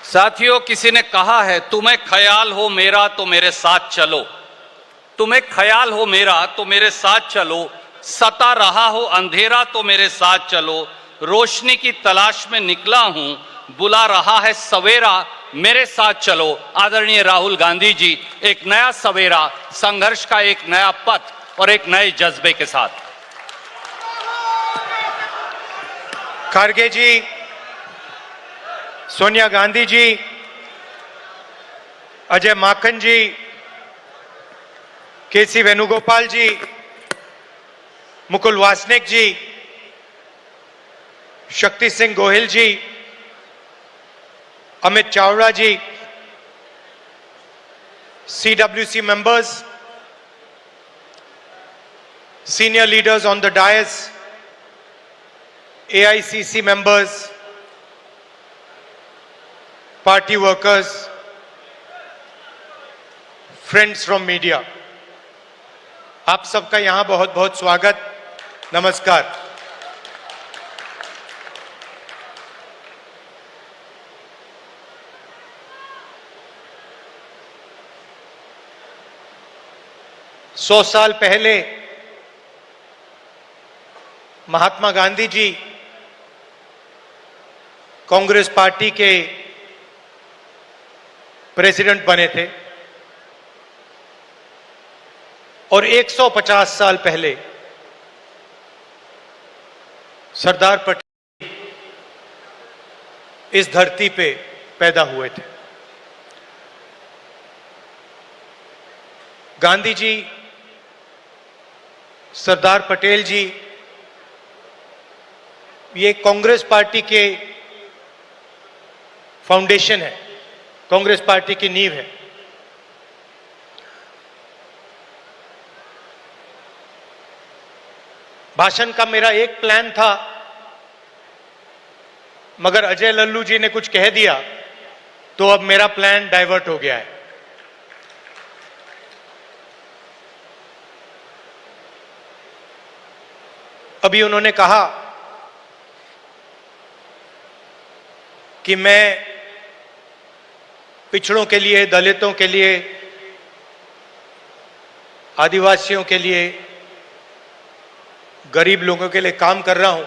साथियों, किसी ने कहा है, तुम्हें ख्याल हो मेरा तो मेरे साथ चलो। तुम्हें ख्याल हो मेरा तो मेरे साथ चलो, सता रहा हो अंधेरा तो मेरे साथ चलो। रोशनी की तलाश में निकला हूं, बुला रहा है सवेरा, मेरे साथ चलो। आदरणीय राहुल गांधी जी, एक नया सवेरा, संघर्ष का एक नया पथ और एक नए जज्बे के साथ। खड़गे जी, सोनिया गांधी जी, अजय माकन जी, केसी वेणुगोपाल जी, मुकुल वासनिक जी, शक्ति सिंह गोहिल जी, अमित चावड़ा जी, CWC members, senior leaders on the dais, AICC members, party workers, friends from media, आप सबका यहां बहुत बहुत स्वागत, नमस्कार। सौ साल पहले महात्मा गांधी जी कांग्रेस पार्टी के प्रेसिडेंट बने थे और 150 साल पहले सरदार पटेल इस धरती पे पैदा हुए थे। गांधी जी, सरदार पटेल जी, ये कांग्रेस पार्टी के फाउंडेशन है, कांग्रेस पार्टी की नींव है। भाषण का मेरा एक प्लान था, मगर अजय लल्लू जी ने कुछ कह दिया तो अब मेरा प्लान डाइवर्ट हो गया है। अभी उन्होंने कहा कि मैं पिछड़ों के लिए, दलितों के लिए, आदिवासियों के लिए, गरीब लोगों के लिए काम कर रहा हूं।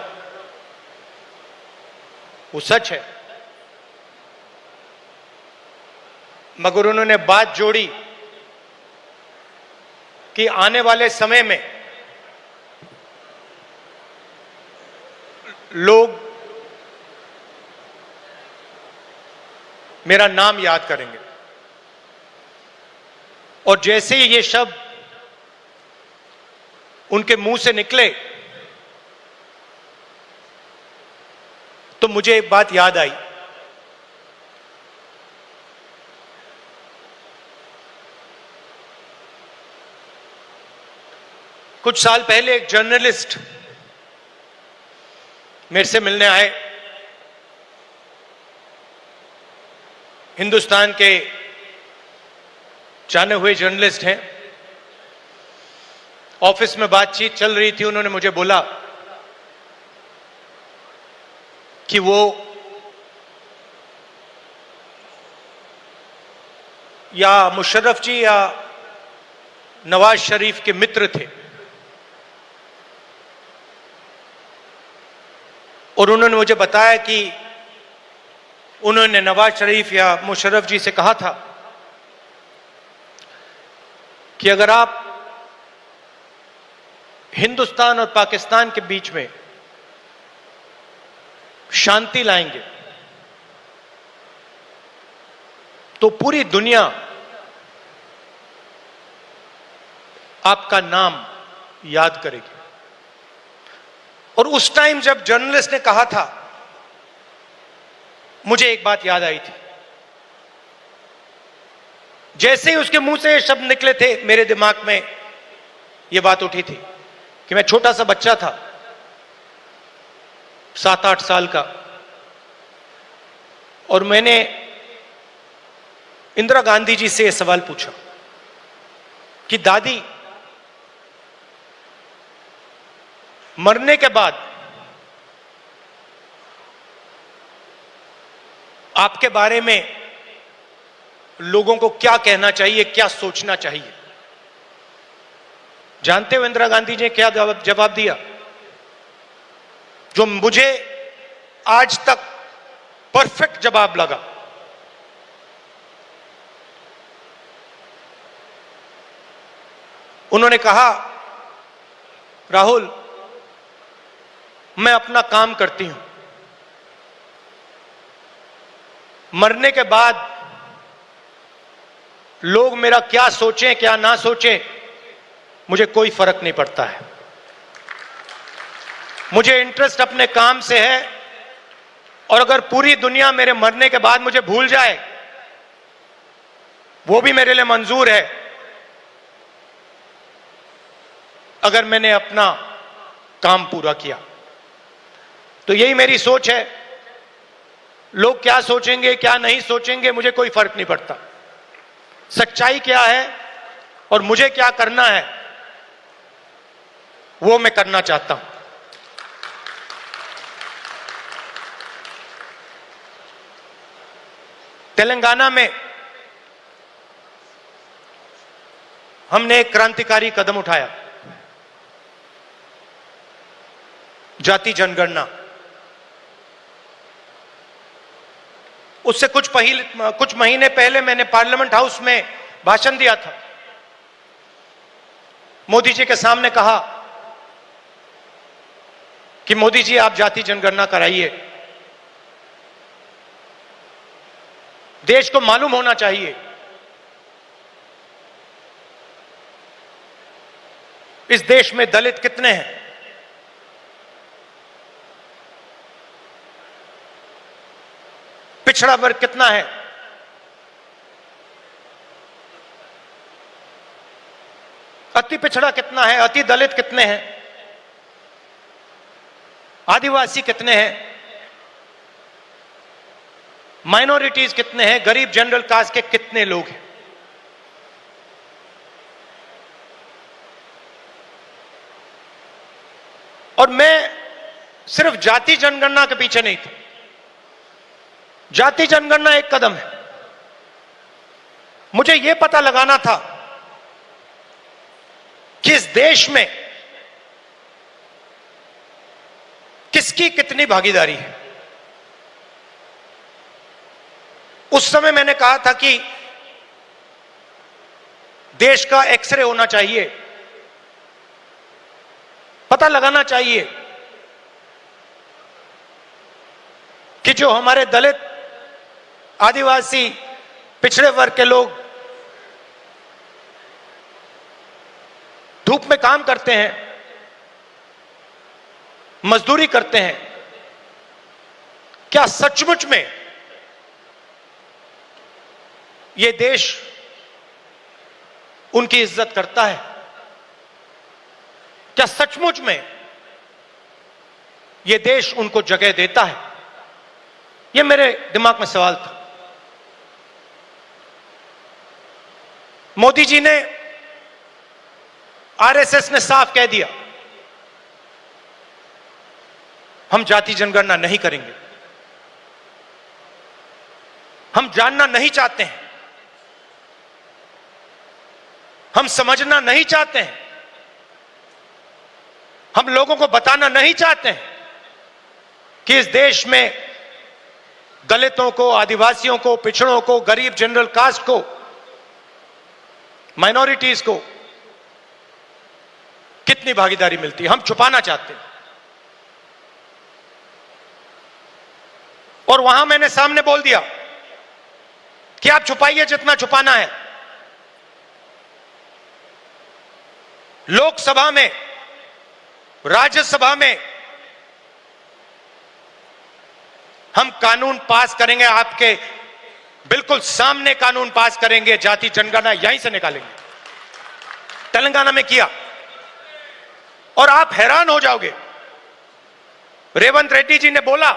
वो सच है, मगर उन्होंने बात जोड़ी कि आने वाले समय में लोग मेरा नाम याद करेंगे और जैसे ही ये शब्द उनके मुंह से निकले तो मुझे एक बात याद आई। कुछ साल पहले एक जर्नलिस्ट मेरे से मिलने आए। हिंदुस्तान के जाने हुए जर्नलिस्ट हैं। ऑफिस में बातचीत चल रही थी। उन्होंने मुझे बोला कि वो या मुशर्रफ जी या नवाज शरीफ के मित्र थे और उन्होंने मुझे बताया कि उन्होंने नवाज शरीफ या मुशर्रफ जी से कहा था कि अगर आप हिंदुस्तान और पाकिस्तान के बीच में शांति लाएंगे तो पूरी दुनिया आपका नाम याद करेगी। और उस टाइम जब जर्नलिस्ट ने कहा था, मुझे एक बात याद आई थी। जैसे ही उसके मुंह से ये शब्द निकले थे, मेरे दिमाग में यह बात उठी थी कि मैं छोटा सा बच्चा था, 7-8 साल का, और मैंने इंदिरा गांधी जी से यह सवाल पूछा कि दादी, मरने के बाद आपके बारे में लोगों को क्या कहना चाहिए, क्या सोचना चाहिए। जानते हो इंदिरा गांधी जी ने क्या जवाब दिया, जो मुझे आज तक परफेक्ट जवाब लगा। उन्होंने कहा, राहुल, मैं अपना काम करती हूं, मरने के बाद लोग मेरा क्या सोचें क्या ना सोचें, मुझे कोई फर्क नहीं पड़ता है। मुझे इंटरेस्ट अपने काम से है, और अगर पूरी दुनिया मेरे मरने के बाद मुझे भूल जाए, वो भी मेरे लिए मंजूर है, अगर मैंने अपना काम पूरा किया। तो यही मेरी सोच है। लोग क्या सोचेंगे क्या नहीं सोचेंगे, मुझे कोई फर्क नहीं पड़ता। सच्चाई क्या है और मुझे क्या करना है, वो मैं करना चाहता हूं। तेलंगाना में हमने एक क्रांतिकारी कदम उठाया, जाति जनगणना। उससे कुछ महीने पहले मैंने पार्लियामेंट हाउस में भाषण दिया था। मोदी जी के सामने कहा कि मोदी जी, आप जाति जनगणना कराइए, देश को मालूम होना चाहिए इस देश में दलित कितने हैं, पिछड़ा वर्ग कितना है, अति पिछड़ा कितना है, अति दलित कितने हैं, आदिवासी कितने हैं, माइनॉरिटीज कितने हैं, गरीब जनरल कास्ट के कितने लोग हैं। और मैं सिर्फ जाति जनगणना के पीछे नहीं था। जाति जनगणना एक कदम है। मुझे यह पता लगाना था कि इस देश में किसकी कितनी भागीदारी है। उस समय मैंने कहा था कि देश का एक्सरे होना चाहिए, पता लगाना चाहिए कि जो हमारे दलित, आदिवासी, पिछड़े वर्ग के लोग धूप में काम करते हैं, मजदूरी करते हैं, क्या सचमुच में यह देश उनकी इज्जत करता है? क्या सचमुच में यह देश उनको जगह देता है? यह मेरे दिमाग में सवाल था। मोदी जी ने, आरएसएस ने साफ कह दिया, हम जाति जनगणना नहीं करेंगे, हम जानना नहीं चाहते हैं, हम समझना नहीं चाहते हैं, हम लोगों को बताना नहीं चाहते हैं कि इस देश में दलितों को, आदिवासियों को, पिछड़ों को, गरीब जनरल कास्ट को, माइनॉरिटीज को कितनी भागीदारी मिलती है, हम छुपाना चाहते हैं। और वहां मैंने सामने बोल दिया कि आप छुपाइए जितना छुपाना है। लोकसभा में, राज्यसभा में हम कानून पास करेंगे, आपके बिल्कुल सामने कानून पास करेंगे, जाति जनगणना यहीं से निकालेंगे। तेलंगाना में किया और आप हैरान हो जाओगे। रेवंत रेड्डी जी ने बोला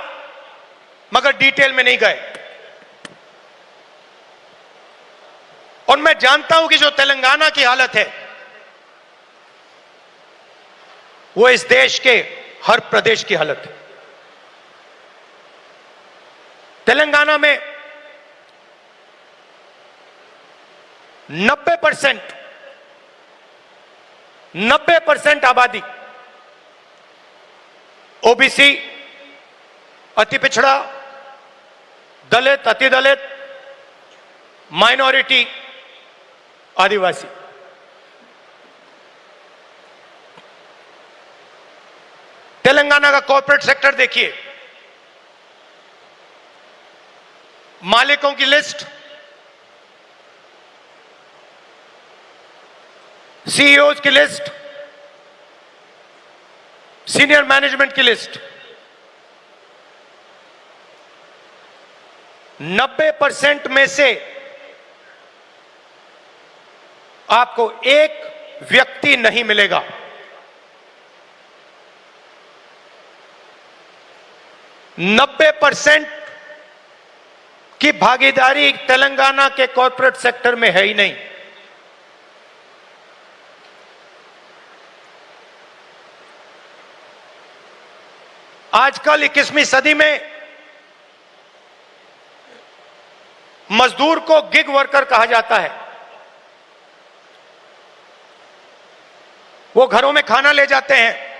मगर डिटेल में नहीं गए। और मैं जानता हूं कि जो तेलंगाना की हालत है वो इस देश के हर प्रदेश की हालत है। तेलंगाना में 90% आबादी ओबीसी, अति पिछड़ा, दलित, अति दलित, माइनॉरिटी, आदिवासी। तेलंगाना का कॉर्पोरेट सेक्टर देखिए, मालिकों की लिस्ट, सीईओज की लिस्ट, सीनियर मैनेजमेंट की लिस्ट, 90% में से आपको एक व्यक्ति नहीं मिलेगा। नब्बे % की भागीदारी तेलंगाना के कॉर्पोरेट सेक्टर में है ही नहीं। आजकल 21वीं सदी में मजदूर को गिग वर्कर कहा जाता है। वो घरों में खाना ले जाते हैं,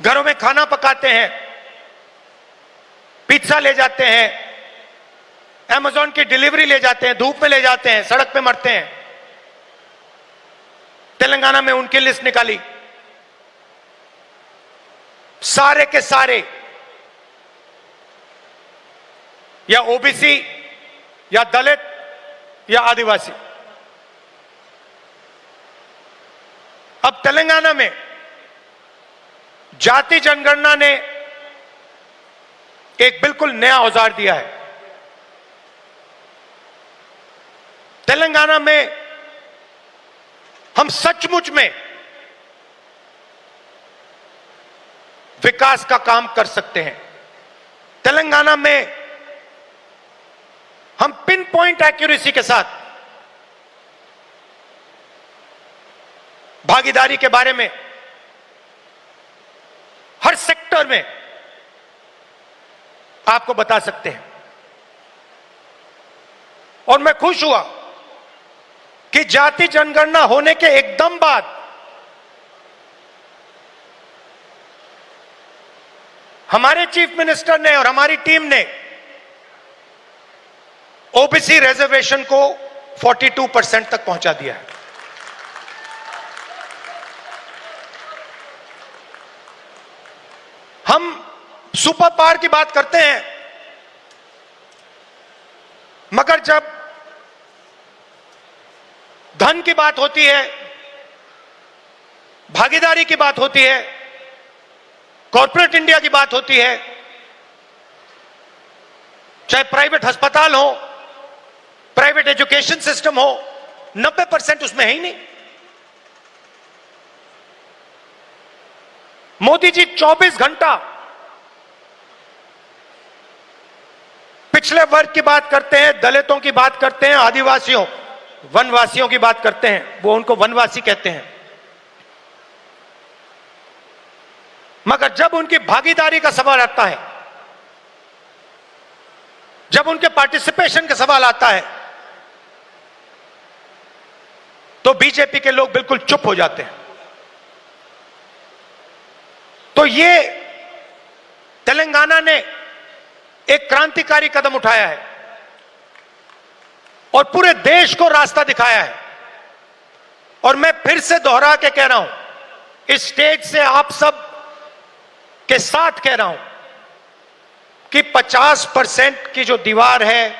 घरों में खाना पकाते हैं, पिज्जा ले जाते हैं, अमेज़न की डिलीवरी ले जाते हैं, धूप में ले जाते हैं, सड़क पे मरते हैं। तेलंगाना में उनकी लिस्ट निकाली, सारे के सारे या ओबीसी या दलित या आदिवासी। अब तेलंगाना में जाति जनगणना ने एक बिल्कुल नया औजार दिया है। तेलंगाना में हम सचमुच में विकास का काम कर सकते हैं। तेलंगाना में हम पिन पॉइंट एक्यूरेसी के साथ भागीदारी के बारे में हर सेक्टर में आपको बता सकते हैं। और मैं खुश हुआ कि जाति जनगणना होने के एकदम बाद हमारे चीफ मिनिस्टर ने और हमारी टीम ने ओबीसी रिजर्वेशन को 42% तक पहुंचा दिया है। हम सुपर पावर की बात करते हैं, मगर जब धन की बात होती है, भागीदारी की बात होती है, कॉर्पोरेट इंडिया की बात होती है, चाहे प्राइवेट अस्पताल हो, प्राइवेट एजुकेशन सिस्टम हो, 90% उसमें है ही नहीं। मोदी जी 24 घंटा पिछले वर्ग की बात करते हैं, दलितों की बात करते हैं, आदिवासियों, वनवासियों की बात करते हैं। वो उनको वनवासी कहते हैं। मगर जब उनकी भागीदारी का सवाल आता है, जब उनके पार्टिसिपेशन का सवाल आता है, तो बीजेपी के लोग बिल्कुल चुप हो जाते हैं। तो ये तेलंगाना ने एक क्रांतिकारी कदम उठाया है और पूरे देश को रास्ता दिखाया है। और मैं फिर से दोहरा के कह रहा हूं, इस स्टेज से आप सब के साथ कह रहा हूं कि 50% की जो दीवार है,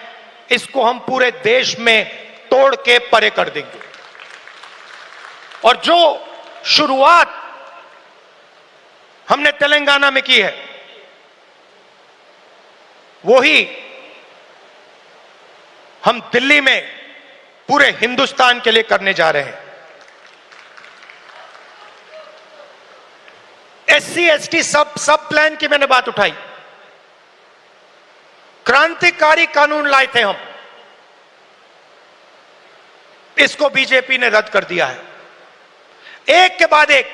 इसको हम पूरे देश में तोड़ के परे कर देंगे। और जो शुरुआत हमने तेलंगाना में की है, वही हम दिल्ली में पूरे हिंदुस्तान के लिए करने जा रहे हैं। एससी एसटी सब प्लान की मैंने बात उठाई। क्रांतिकारी कानून लाए थे हम, इसको बीजेपी ने रद्द कर दिया है। एक के बाद एक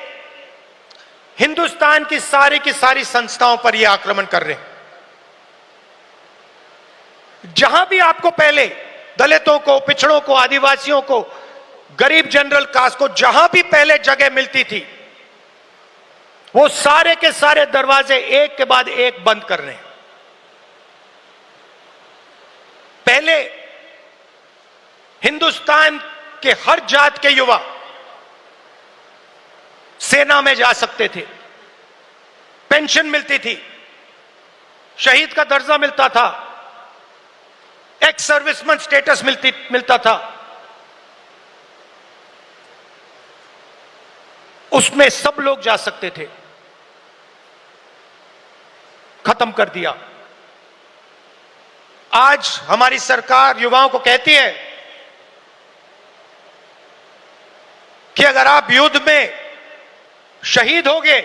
हिंदुस्तान की सारी संस्थाओं पर यह आक्रमण कर रहे हैं। जहां भी आपको पहले दलितों को, पिछड़ों को, आदिवासियों को, गरीब जनरल कास्ट को जहां भी पहले जगह मिलती थी, वो सारे के सारे दरवाजे एक के बाद एक बंद कर रहे हैं। पहले हिंदुस्तान के हर जात के युवा सेना में जा सकते थे, पेंशन मिलती थी, शहीद का दर्जा मिलता था, एक्स सर्विसमैन स्टेटस मिलता था। उसमें सब लोग जा सकते थे। खत्म कर दिया। आज हमारी सरकार युवाओं को कहती है कि अगर आप युद्ध में शहीद होगे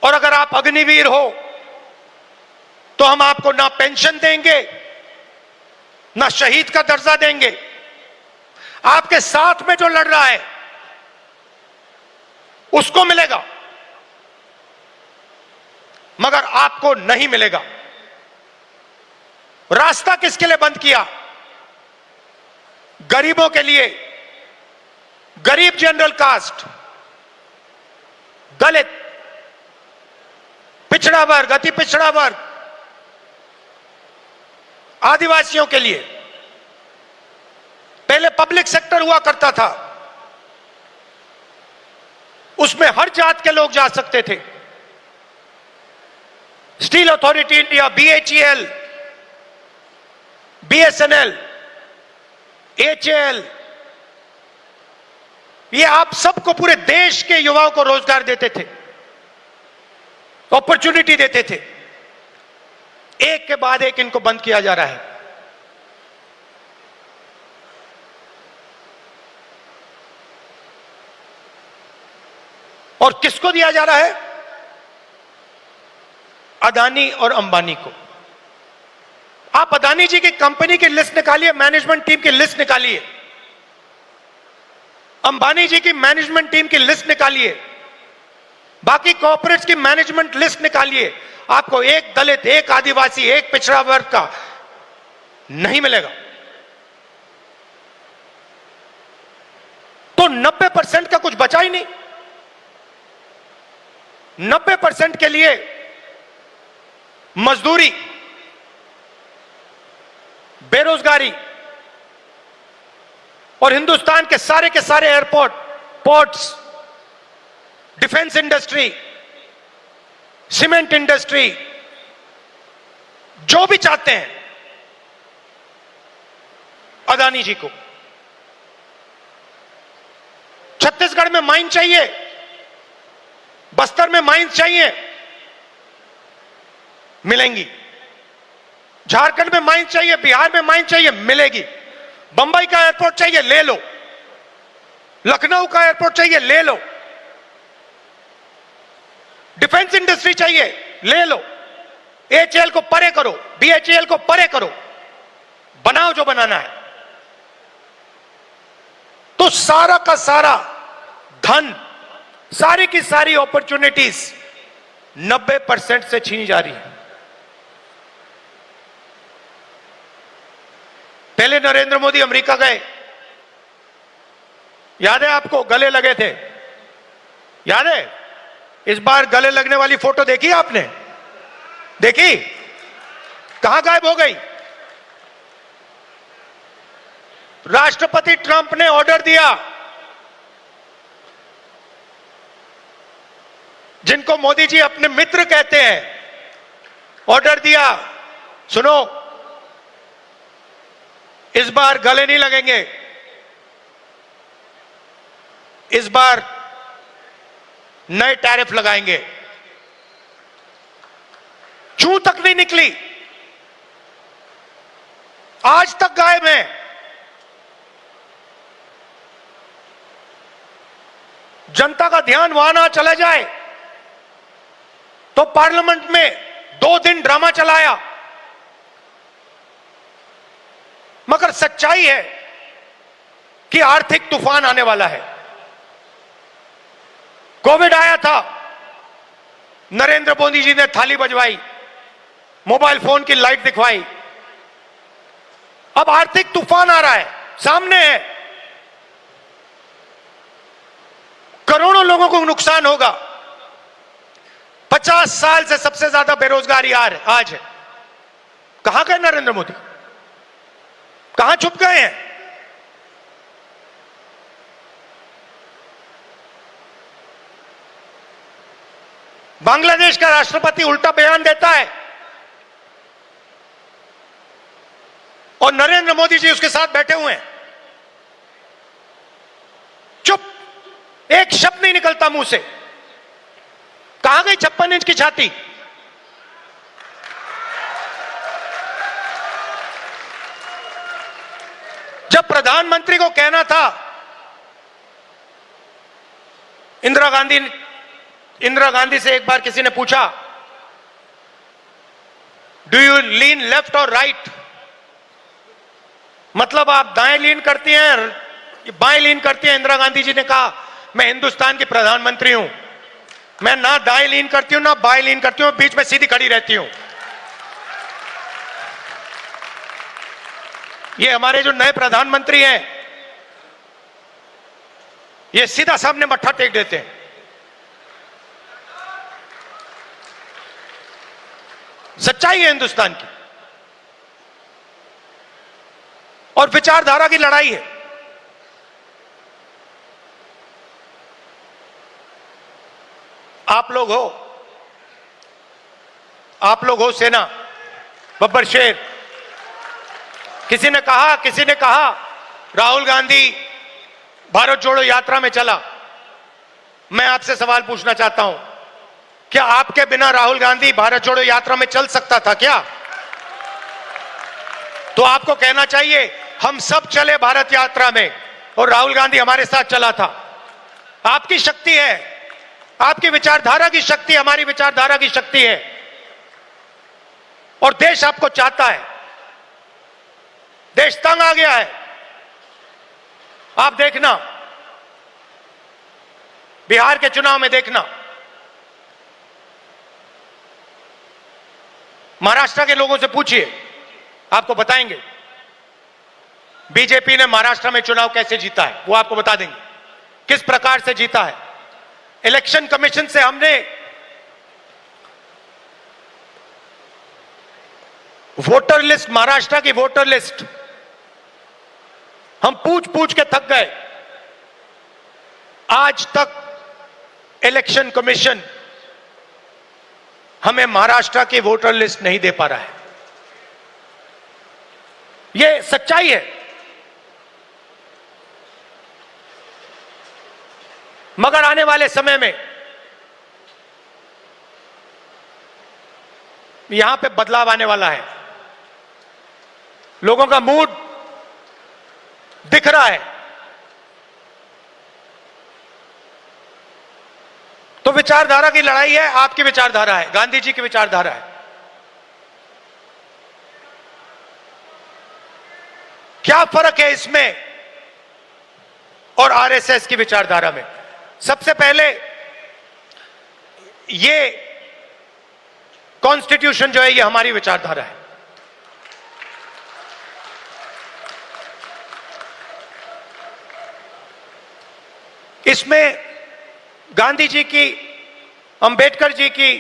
और अगर आप अग्निवीर हो तो हम आपको ना पेंशन देंगे ना शहीद का दर्जा देंगे। आपके साथ में जो लड़ रहा है उसको मिलेगा, मगर आपको नहीं मिलेगा। रास्ता किसके लिए बंद किया? गरीबों के लिए। गरीब जनरल कास्ट, दलित, पिछड़ा वर्ग, अति पिछड़ा वर्ग, आदिवासियों के लिए। पहले पब्लिक सेक्टर हुआ करता था, उसमें हर जात के लोग जा सकते थे। Steel authority India, BHEL, BSNL, HAL, ये आप सबको, पूरे देश के युवाओं को रोजगार देते थे, अपॉर्चुनिटी देते थे। एक के बाद एक इनको बंद किया जा रहा है। और किसको दिया जा रहा है? अदानी और अंबानी को। आप अदानी जी की कंपनी की लिस्ट निकालिए, मैनेजमेंट टीम की लिस्ट निकालिए, अंबानी जी की मैनेजमेंट टीम की लिस्ट निकालिए, बाकी कॉर्पोरेट्स की मैनेजमेंट लिस्ट निकालिए। आपको एक दलित, एक आदिवासी, एक पिछड़ा वर्ग का नहीं मिलेगा। तो 90% का कुछ बचा ही नहीं। 90% के लिए मजदूरी, बेरोजगारी, और हिंदुस्तान के सारे airport, ports, defence industry, cement industry, जो भी चाहते हैं अदानी जी को। छत्तीसगढ़ में माइन चाहिए, बस्तर में माइन चाहिए, मिलेंगी। झारखंड में माइन चाहिए, बिहार में माइन चाहिए, मिलेगी। बंबई का एयरपोर्ट चाहिए, ले लो। लखनऊ का एयरपोर्ट चाहिए, ले लो। डिफेंस इंडस्ट्री चाहिए, ले लो। HAL को परे करो, BHEL को परे करो, बनाओ जो बनाना है। तो सारा का सारा धन, सारी की सारी अपॉर्चुनिटीज 90% से छीनी जा रही है। पहले नरेंद्र मोदी अमेरिका गए, याद है आपको? गले लगे थे, याद है? इस बार गले लगने वाली फोटो देखी आपने? देखी? कहां गायब हो गई? राष्ट्रपति ट्रंप ने ऑर्डर दिया, जिनको मोदी जी अपने मित्र कहते हैं, ऑर्डर दिया, सुनो, इस बार गले नहीं लगेंगे, इस बार नए टैरिफ लगाएंगे। चूं तक नहीं निकली, आज तक गायब है। जनता का ध्यान वहां ना चला जाए तो पार्लियामेंट में 2 दिन ड्रामा चलाया। मगर सच्चाई है कि आर्थिक तूफान आने वाला है। कोविड आया था, नरेंद्र मोदी जी ने थाली बजवाई, मोबाइल फोन की लाइट दिखवाई, अब आर्थिक तूफान आ रहा है, सामने है, करोड़ों लोगों को नुकसान होगा। 50 साल से सबसे ज्यादा बेरोजगारी आज है। कहां गए नरेंद्र मोदी? कहां छुप गए हैं? बांग्लादेश का राष्ट्रपति उल्टा बयान देता है और नरेंद्र मोदी जी उसके साथ बैठे हुए हैं, चुप, एक शब्द नहीं निकलता मुंह से। कहां गई 56 इंच की छाती? जब प्रधानमंत्री को कहना था, इंदिरा गांधी से एक बार किसी ने पूछा, डू यू लीन लेफ्ट और राइट, मतलब आप दाएं लीन करती हैं बाएं लीन करती हैं? इंदिरा गांधी जी ने कहा, मैं हिंदुस्तान की प्रधानमंत्री हूं, मैं ना दाएं लीन करती हूं ना बाएं लीन करती हूं, बीच में सीधी खड़ी रहती हूं। ये हमारे जो नए प्रधानमंत्री हैं, ये सीधा सामने मत्था टेक देते हैं। सच्चाई है हिंदुस्तान की, और विचारधारा की लड़ाई है। आप लोग हो सेना, बब्बर शेर। किसी ने कहा राहुल गांधी भारत जोड़ो यात्रा में चला। मैं आपसे सवाल पूछना चाहता हूं, क्या आपके बिना राहुल गांधी भारत जोड़ो यात्रा में चल सकता था क्या? तो आपको कहना चाहिए, हम सब चले भारत यात्रा में और राहुल गांधी हमारे साथ चला था। आपकी शक्ति है, आपकी विचारधारा की शक्ति हमारी विचारधारा की शक्ति है, और देश आपको चाहता है। देश तंग आ गया है। आप देखना, बिहार के चुनाव में देखना, महाराष्ट्र के लोगों से पूछिए, आपको बताएंगे बीजेपी ने महाराष्ट्र में चुनाव कैसे जीता है। वो आपको बता देंगे किस प्रकार से जीता है। इलेक्शन कमीशन से हमने वोटर लिस्ट, महाराष्ट्र की वोटर लिस्ट हम पूछ पूछ के थक गए। आज तक इलेक्शन कमीशन हमें महाराष्ट्र की वोटर लिस्ट नहीं दे पा रहा है। यह सच्चाई है। मगर आने वाले समय में यहां पे बदलाव आने वाला है। लोगों का मूड दिख रहा है। तो विचारधारा की लड़ाई है। आपकी विचारधारा है, गांधी जी की विचारधारा है। क्या फर्क है इसमें और आरएसएस की विचारधारा में? सबसे पहले, ये कॉन्स्टिट्यूशन जो है, ये हमारी विचारधारा है। इसमें गांधी जी की, अंबेडकर जी की,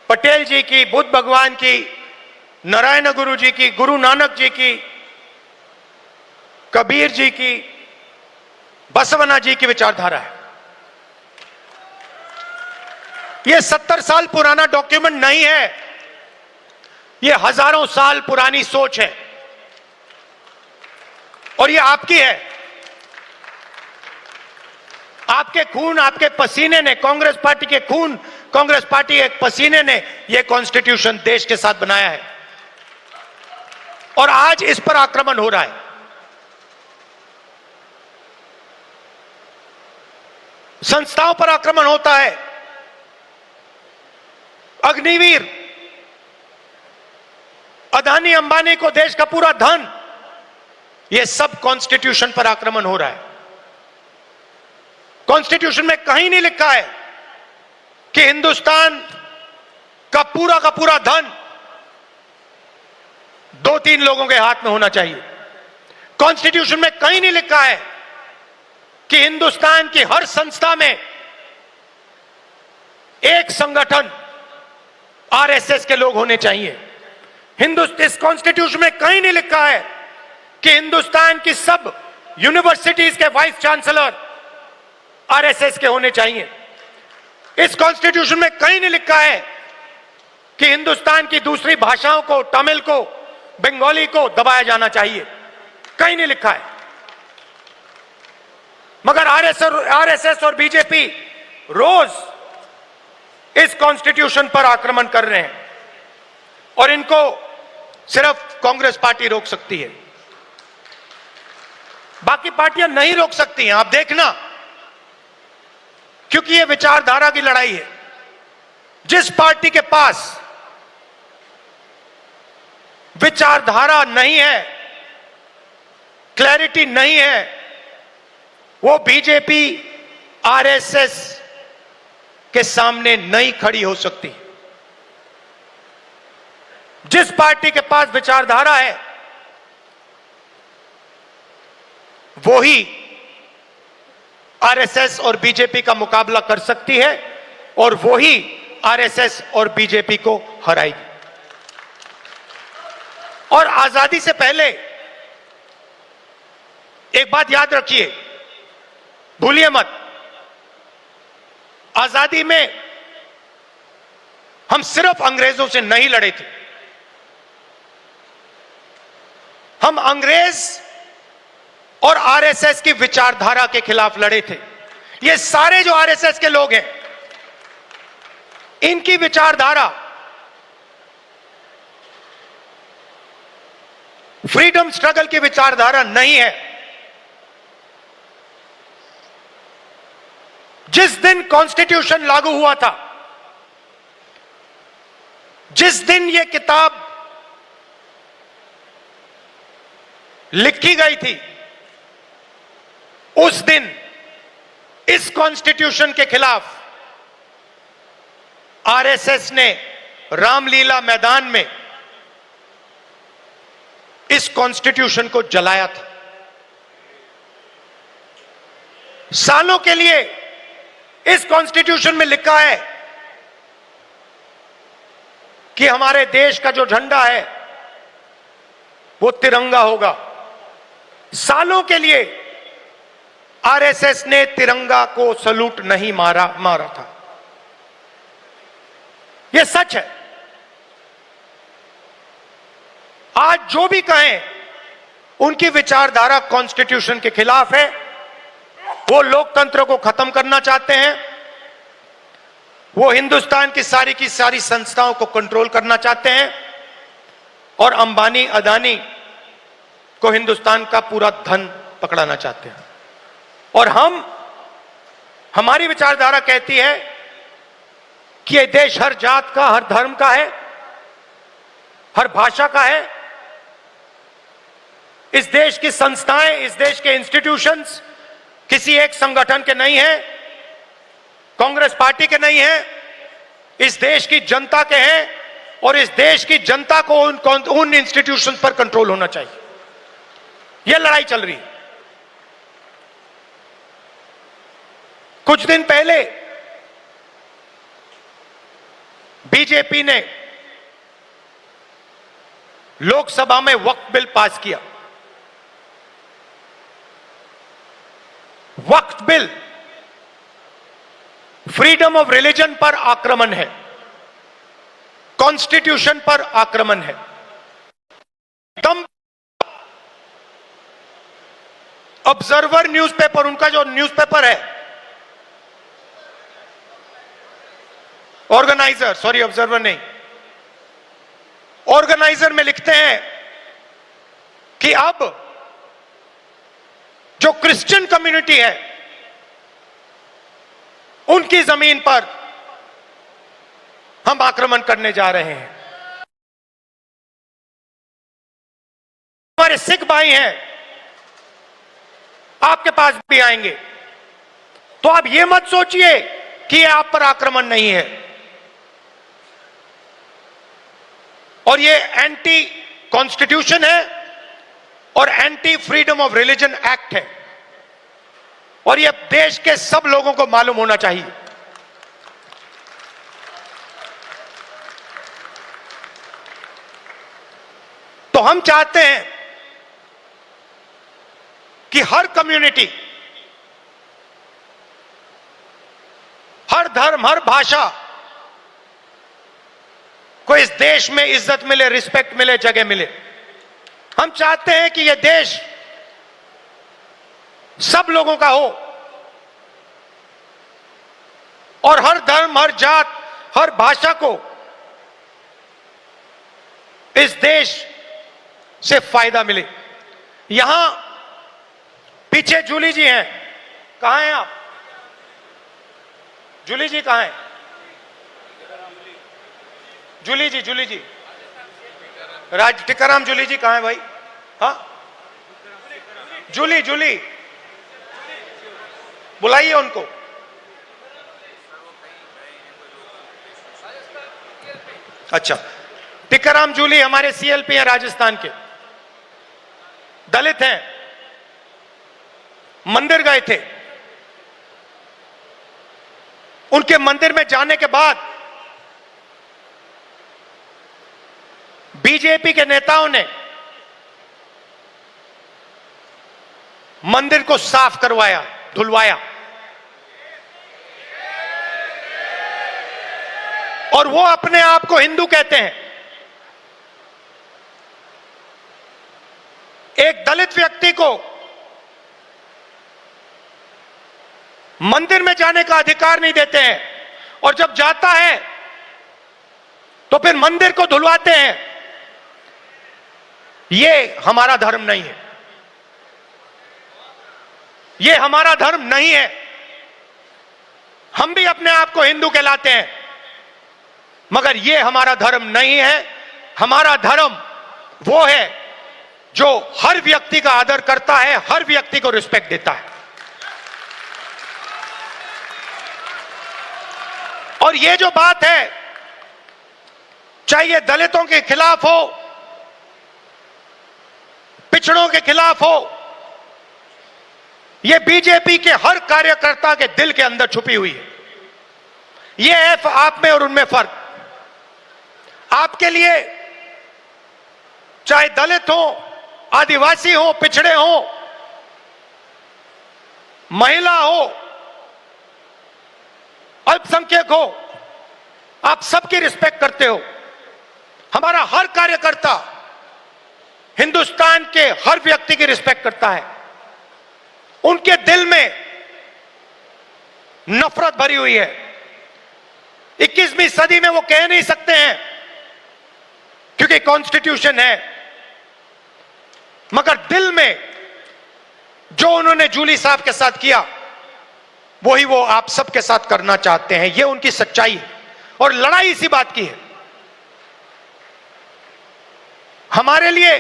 पटेल जी की, बुद्ध भगवान की, नारायण गुरु जी की, गुरु नानक जी की, कबीर जी की, बसवना जी की विचारधारा है। यह 70 साल पुराना डॉक्यूमेंट नहीं है, यह हजारों साल पुरानी सोच है, और यह आपकी है। आपके खून, आपके पसीने ने, कांग्रेस पार्टी के खून, कांग्रेस पार्टी के पसीने ने यह कॉन्स्टिट्यूशन देश के साथ बनाया है, और आज इस पर आक्रमण हो रहा है। संस्थाओं पर आक्रमण होता है। अग्निवीर, अदानी अंबानी को देश का पूरा धन, यह सब कॉन्स्टिट्यूशन पर आक्रमण हो रहा है। कॉन्स्टिट्यूशन में कहीं नहीं लिखा है कि हिंदुस्तान का पूरा धन 2-3 लोगों के हाथ में होना चाहिए। कॉन्स्टिट्यूशन में कहीं नहीं लिखा है कि हिंदुस्तान की हर संस्था में एक संगठन आरएसएस के लोग होने चाहिए। इस कॉन्स्टिट्यूशन में कहीं नहीं लिखा है कि हिंदुस्तान की सब यूनिवर्सिटीज के वाइस चांसलर आरएसएस के होने चाहिए। इस कॉन्स्टिट्यूशन में कहीं नहीं लिखा है कि हिंदुस्तान की दूसरी भाषाओं को, तमिल को, बंगाली को दबाया जाना चाहिए, कहीं नहीं लिखा है। मगर आरएसएस और बीजेपी रोज इस कॉन्स्टिट्यूशन पर आक्रमण कर रहे हैं और इनको सिर्फ कांग्रेस पार्टी रोक सकती है, बाकी पार्टियां नहीं रोक सकती हैं। आप देखना, क्योंकि यह विचारधारा की लड़ाई है। जिस पार्टी के पास विचारधारा नहीं है, क्लैरिटी नहीं है, वो बीजेपी आरएसएस के सामने नहीं खड़ी हो सकती। जिस पार्टी के पास विचारधारा है वो ही आरएसएस और बीजेपी का मुकाबला कर सकती है और वो ही आरएसएस और बीजेपी को हराएगी। और आजादी से पहले एक बात याद रखिए, भूलिए मत, आजादी में हम सिर्फ अंग्रेजों से नहीं लड़े थे, हम अंग्रेज और आरएसएस की विचारधारा के खिलाफ लड़े थे। ये सारे जो आरएसएस के लोग हैं, इनकी विचारधारा फ्रीडम स्ट्रगल की विचारधारा नहीं है। जिस दिन कॉन्स्टिट्यूशन लागू हुआ था, जिस दिन यह किताब लिखी गई थी, उस दिन इस कॉन्स्टिट्यूशन के खिलाफ आरएसएस ने रामलीला मैदान में इस कॉन्स्टिट्यूशन को जलाया था। सालों के लिए इस कॉन्स्टिट्यूशन में लिखा है कि हमारे देश का जो झंडा है वो तिरंगा होगा। सालों के लिए आरएसएस ने तिरंगा को सलूट नहीं मारा था। यह सच है। आज जो भी कहें, उनकी विचारधारा कॉन्स्टिट्यूशन के खिलाफ है। वो लोकतंत्र को खत्म करना चाहते हैं, वो हिंदुस्तान की सारी संस्थाओं को कंट्रोल करना चाहते हैं और अंबानी अदानी को हिंदुस्तान का पूरा धन पकड़ाना चाहते हैं। और हमारी विचारधारा कहती है कि यह देश हर जात का, हर धर्म का है, हर भाषा का है। इस देश की संस्थाएं, इस देश के इंस्टीट्यूशंस किसी एक संगठन के नहीं है, कांग्रेस पार्टी के नहीं है, इस देश की जनता के हैं और इस देश की जनता को उन इंस्टीट्यूशंस पर कंट्रोल होना चाहिए। यह लड़ाई चल रही है। कुछ दिन पहले बीजेपी ने लोकसभा में वक्फ बिल पास किया। वक्फ बिल फ्रीडम ऑफ रिलीजन पर आक्रमण है, कॉन्स्टिट्यूशन पर आक्रमण है। ऑब्जर्वर न्यूज़पेपर, उनका जो न्यूज़पेपर है, ऑर्गेनाइजर, सॉरी ऑब्जर्वर नहीं, ऑर्गेनाइजर में लिखते हैं कि अब जो क्रिश्चियन कम्युनिटी है उनकी जमीन पर हम आक्रमण करने जा रहे हैं। हमारे सिख भाई हैं, आपके पास भी आएंगे, तो आप ये मत सोचिए कि ये आप पर आक्रमण नहीं है। और ये एंटी कॉन्स्टिट्यूशन है और anti freedom of religion act है, और यह देश के सब लोगों को मालूम होना चाहिए। तो हम चाहते हैं कि हर कम्युनिटी, हर धर्म, हर भाषा को इस देश में इज्जत मिले, रिस्पेक्ट मिले, जगह मिले। हम चाहते हैं कि यह देश सब लोगों का हो और हर धर्म, हर जात, हर भाषा को इस देश से फायदा मिले। यहां पीछे जूली जी हैं, कहां हैं आप? जूली जी कहां हैं? जूली जी टिकाराम जूली जी कहां है भाई? हाँ, जूली बुलाइए उनको। अच्छा, टिकाराम जूली हमारे सीएलपी हैं, राजस्थान के, दलित हैं, मंदिर गए थे। उनके मंदिर में जाने के बाद बीजेपी के नेताओं ने मंदिर को साफ करवाया, धुलवाया, और वो अपने आप को हिंदू कहते हैं। एक दलित व्यक्ति को मंदिर में जाने का अधिकार नहीं देते हैं, और जब जाता है तो फिर मंदिर को धुलवाते हैं। ये हमारा धर्म नहीं है, ये हमारा धर्म नहीं है। हम भी अपने आप को हिंदू कहलाते हैं, मगर ये हमारा धर्म नहीं है। हमारा धर्म वो है जो हर व्यक्ति का आदर करता है, हर व्यक्ति को रिस्पेक्ट देता है। और ये जो बात है, चाहे ये दलितों के खिलाफ हो, पिछड़ों के खिलाफ हो, यह बीजेपी के हर कार्यकर्ता के दिल के अंदर छुपी हुई है। यह है आप में और उनमें फर्क। आपके लिए चाहे दलित हो, आदिवासी हो, पिछड़े हो, महिला हो, अल्पसंख्यक हो, आप सबकी रिस्पेक्ट करते हो। हमारा हर कार्यकर्ता हिंदुस्तान के हर व्यक्ति की रिस्पेक्ट करता है। उनके दिल में नफरत भरी हुई है। 21वीं सदी में वो कह नहीं सकते हैं क्योंकि कॉन्स्टिट्यूशन है, मगर दिल में जो उन्होंने जूली साहब के साथ किया, वही वो आप सबके साथ करना चाहते हैं। ये उनकी सच्चाई है, और लड़ाई इसी बात की है। हमारे लिए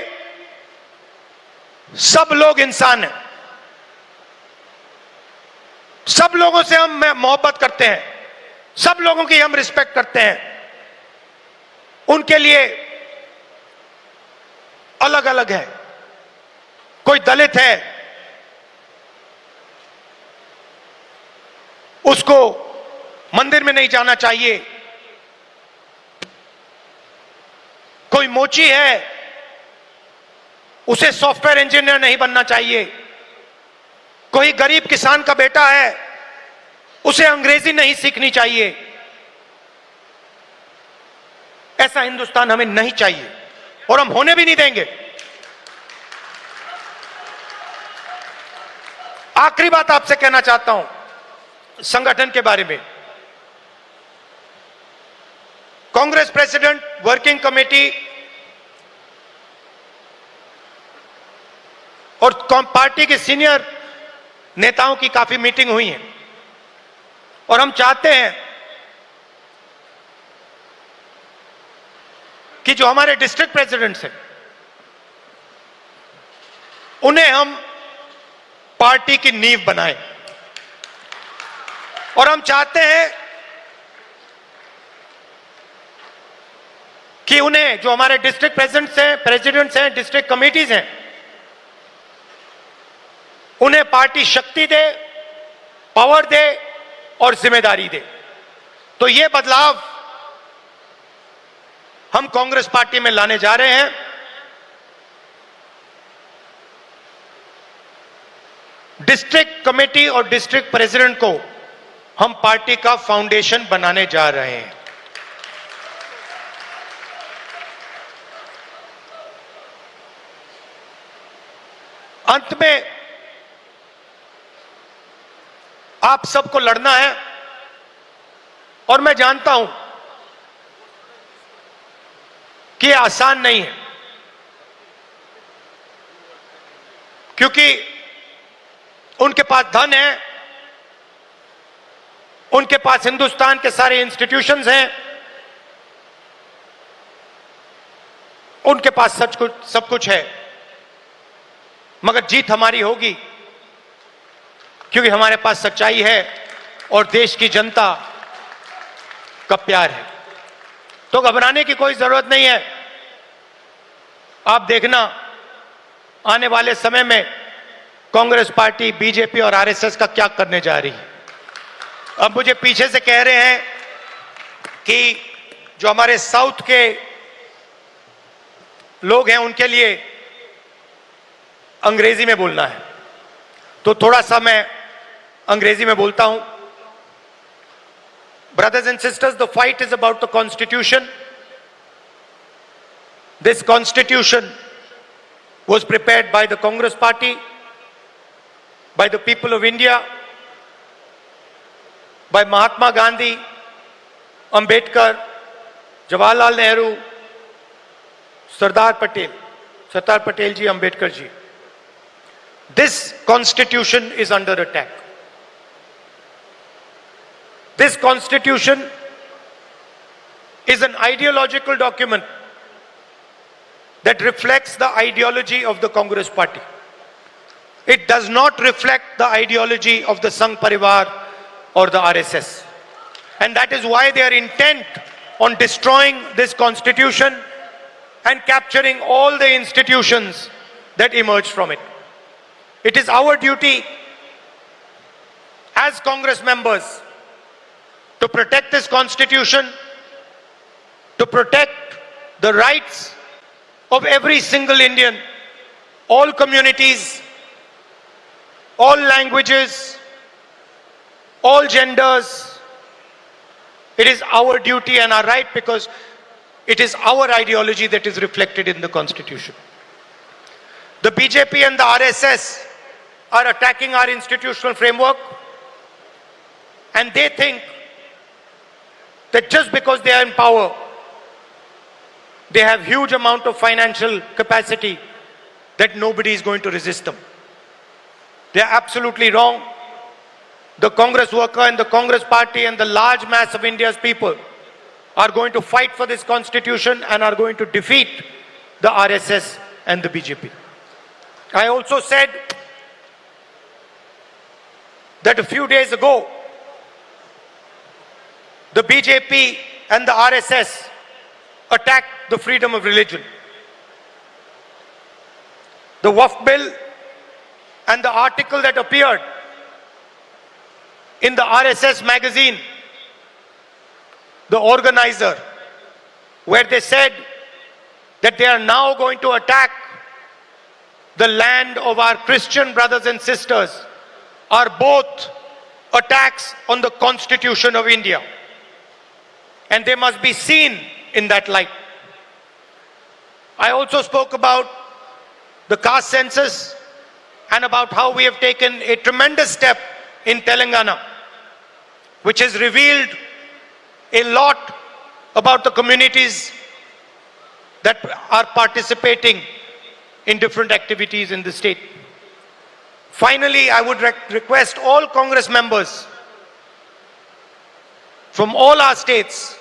सब लोग इंसान हैं, सब लोगों से हम मोहब्बत करते हैं, सब लोगों की हम रिस्पेक्ट करते हैं। उनके लिए अलग अलग है। कोई दलित है, उसको मंदिर में नहीं जाना चाहिए। कोई मोची है, उसे सॉफ्टवेयर इंजीनियर नहीं बनना चाहिए। कोई गरीब किसान का बेटा है, उसे अंग्रेजी नहीं सीखनी चाहिए। ऐसा हिंदुस्तान हमें नहीं चाहिए, और हम होने भी नहीं देंगे। आखिरी बात आपसे कहना चाहता हूं संगठन के बारे में। कांग्रेस प्रेसिडेंट, वर्किंग कमेटी और पार्टी के सीनियर नेताओं की काफी मीटिंग हुई है, और हम चाहते हैं कि जो हमारे डिस्ट्रिक्ट प्रेसिडेंट्स हैं, उन्हें हम पार्टी की नींव बनाएं। और हम चाहते हैं कि उन्हें, जो हमारे डिस्ट्रिक्ट प्रेसिडेंट्स हैं, डिस्ट्रिक्ट कमेटीज हैं, उन्हें पार्टी शक्ति दे, पावर दे और जिम्मेदारी दे। तो यह बदलाव हम कांग्रेस पार्टी में लाने जा रहे हैं। डिस्ट्रिक्ट कमेटी और डिस्ट्रिक्ट प्रेसिडेंट को हम पार्टी का फाउंडेशन बनाने जा रहे हैं। अंत में आप सबको लड़ना है और मैं जानता हूं कि यह आसान नहीं है, क्योंकि उनके पास धन है, उनके पास हिंदुस्तान के सारे इंस्टीट्यूशंस हैं, उनके पास सब कुछ है, मगर जीत हमारी होगी क्योंकि हमारे पास सच्चाई है और देश की जनता का प्यार है। तो घबराने की कोई जरूरत नहीं है। आप देखना आने वाले समय में कांग्रेस पार्टी, बीजेपी और आरएसएस का क्या करने जा रही है। अब मुझे पीछे से कह रहे हैं कि जो हमारे साउथ के लोग हैं उनके लिए अंग्रेजी में बोलना है, तो थोड़ा सा मैं अंग्रेजी में बोलता हूं। Brothers and sisters, the fight is about the Constitution. This Constitution was prepared by the Congress Party, by the people of India, by Mahatma Gandhi, Ambedkar, Jawaharlal Nehru, Sardar Patel ji, Ambedkar ji. This Constitution is under attack. This Constitution is an ideological document that reflects the ideology of the Congress Party. It does not reflect the ideology of the Sangh Parivar or the RSS. And that is why they are intent on destroying this Constitution and capturing all the institutions that emerged from it. It is our duty as Congress members to protect this Constitution, to protect the rights of every single Indian, all communities, all languages, all genders. It is our duty and our right because it is our ideology that is reflected in the Constitution. The BJP and the RSS are attacking our institutional framework, and they think that just because they are in power, they have huge amount of financial capacity that nobody is going to resist them. They are absolutely wrong. The Congress worker and the Congress party and the large mass of India's people are going to fight for this Constitution and are going to defeat the RSS and the BJP. I also said that a few days ago, the BJP and the RSS attacked the freedom of religion. The Waqf bill and the article that appeared in the RSS magazine, The Organizer, where they said that they are now going to attack the land of our Christian brothers and sisters, are both attacks on the Constitution of India. And they must be seen in that light. I also spoke about the caste census and about how we have taken a tremendous step in Telangana, which has revealed a lot about the communities that are participating in different activities in the state. Finally, I would request all Congress members from all our states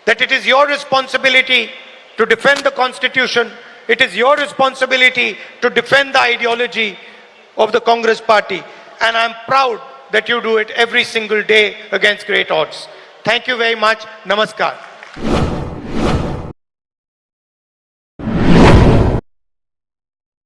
that it is your responsibility to defend the Constitution. It is your responsibility to defend the ideology of the Congress party. And I'm proud that you do it every single day against great odds. Thank you very much. Namaskar.